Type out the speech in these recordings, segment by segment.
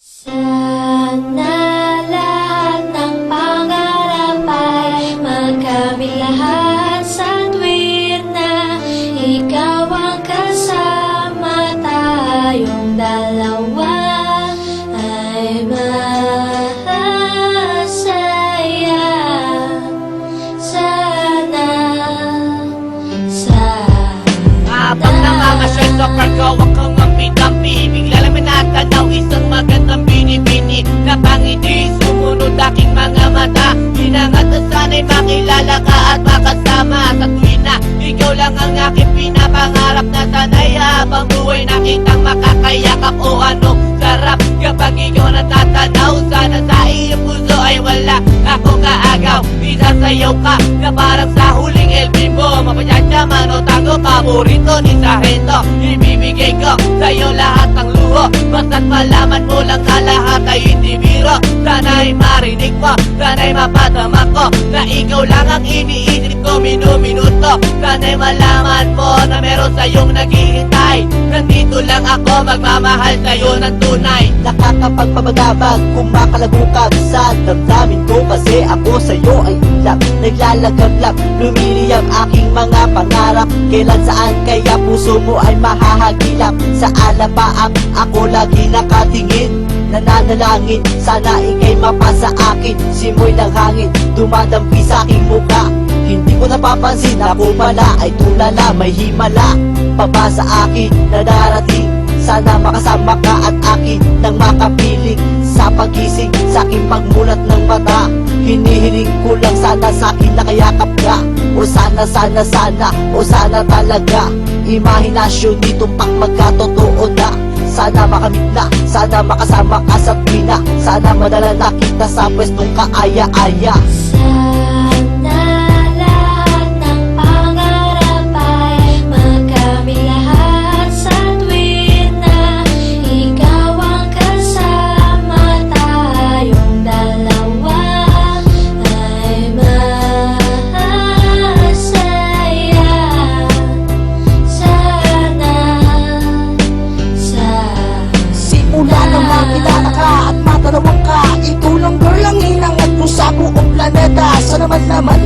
Sana lahat ng pangarap ay magkamit lahat sa tuwin na ikaw ang kasama, tayong dalawa ay masaya. Sana Habang nangangasyal sa paggawa kang ampi-dampi, bigla lang may natanaw isang magandang bini-bini na pangiti, sumunod aking mga mata. Hinangat na sana'y makilala ka at makasama sa tuwin na ikaw lang ang aking pinapangarap na sanay habang buhay nakitang makakayakap. O anong sarap kapag ikaw natatanaw, sana sa iyong puso ay wala akong kaagaw. Isasayaw ka na parang sa huling LB mo, mapayadyaman o tango, paborito ni Sargento. Ibibigay ko sa'yo lahat ng luho, basta't malaman mo lang na lahat ay hindi biro. Sana'y marinig mo, sana'y mapatama ko na ikaw lang ang iniisip ko minuminuto. Sana'y malaman mo na meron sa'yong naghihintay. Nandito lang ako magmamahal sa'yo ng tunay. Nakakapagpabagabag, kumakalagukab sa damdamin ko, kasi ako sa'yo ay ilang naglalagablab. Lumili ang aking mga pangarap, kailan saan kaya puso mo ay mahahagilap. Sa alapaang ako lagi nakatingin, nananalangin, sana ika'y mapasa akin. Simoy ng hangin, dumadampi sa aking muka. Hindi ko napapansin, ako pala ay tulala, may himala pa sa akin na darating. Sana makasama ka at akin nang makapiling sa pagising, sa aking pagmulat ng mata. Hinihiling ko lang sana sa akin nakayakap ka. O sana, o sana talaga. Imahinasyon nito pang magkatotoo na. Sana makamit na, sana makasama ka sa tuwina. Sana madala na kita sa pwestong kaaya-aya. Sana lahat ng pangarap ay magkamit lahat sa tuwin na ikaw ang kasama, tayong dalawa ay masaya. Simula nang makilala ka at matanawang ka, ikaw lang girl ang hinangat ko sa buong planeta. Sana naman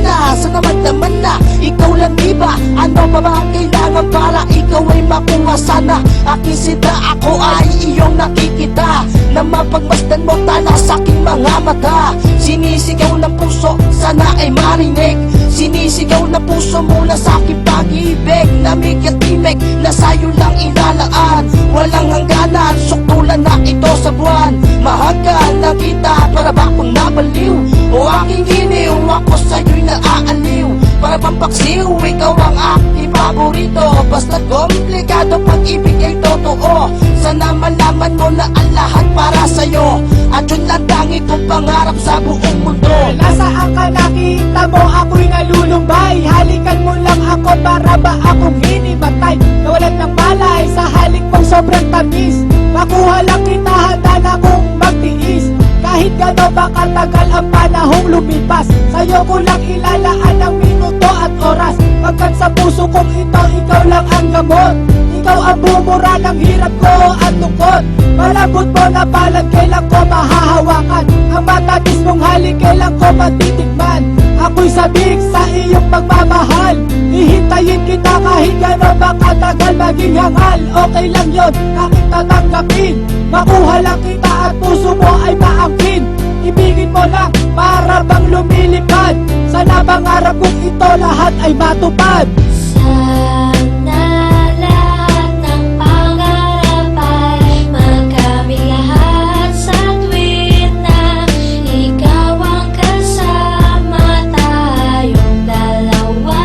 na, ikaw lang diba? Ano pa ba ang kailangan para ikaw ay makuha? Sana aking sinta, ako ay iyong nakikita, na mapagmasdan mo tala sa aking mga mata. Sinisigaw ng puso, sana ay marinig. Sinisigaw ng puso mula sa aking pag-ibig. Namig at timig na sa'yo lang ilalaan. Walang hangganan, suktulan na ito sa buwan. Mahagkan na kita, para ba akong nabaliw? O aking giniw, ako sa'yo'y naaaliw. Para bang paksiw, ikaw ang aking paborito. Basta't komplikado, pag-ibig ay totoo. Sana malaman mo na ang lahat para sa'yo, at yun lang tangi kong pangarap sa buong mundo. Nasaan ka, nakita mo ako'y nalulumbay? Halikan mo lang ako, para ba akong hinimatay? Nawalan ng malay sa halik mong sobrang tamis. Makuha lang kita, handa na kong magtiis. Kahit gano'n ba katagal ang panahong lumipas, sa'yo ko lang ilalaan ang minuto at oras. Pagkat sa puso kong ito, ikaw lang ang gamot. Ikaw ang bumura ng hirap ko at lungkot. Malambot mo na palad, kailan ko mahahawakan? Ang matatis mong halik, kailan ko matitikman? Ako'y sabik sa iyong pagmamahal. Hihintayin kita kahit gano'n ba katagal, maging hangal. Okay lang yun, aking tatanggapin. Makuha lang kita at puso mo ay maangkin. Ibigin mo lang para bang lumilipad. Sana pangarap kong ito lahat ay matupad. Sana lahat ng pangarap ay magkamit lahat sa tuwin na ikaw ang kasama, tayong dalawa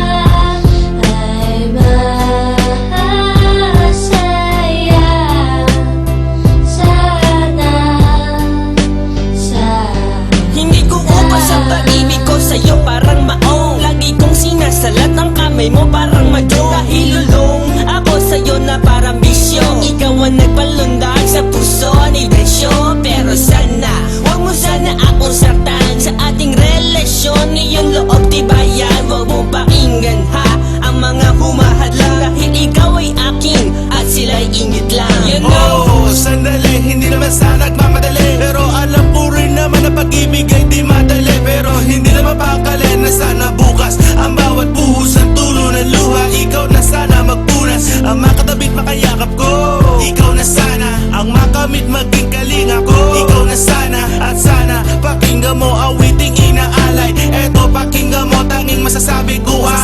ay masaya. Hindi ko ubas ang pag-ibig ko sa'yo, parang maong. Lagi kong sinasalat ang kamay mo, parang madyo. maging kalinga ko. Ikaw na sana at sana pakinggan mo awiting inaalay. Eto pakinggan mo tanging masasabi ko ha.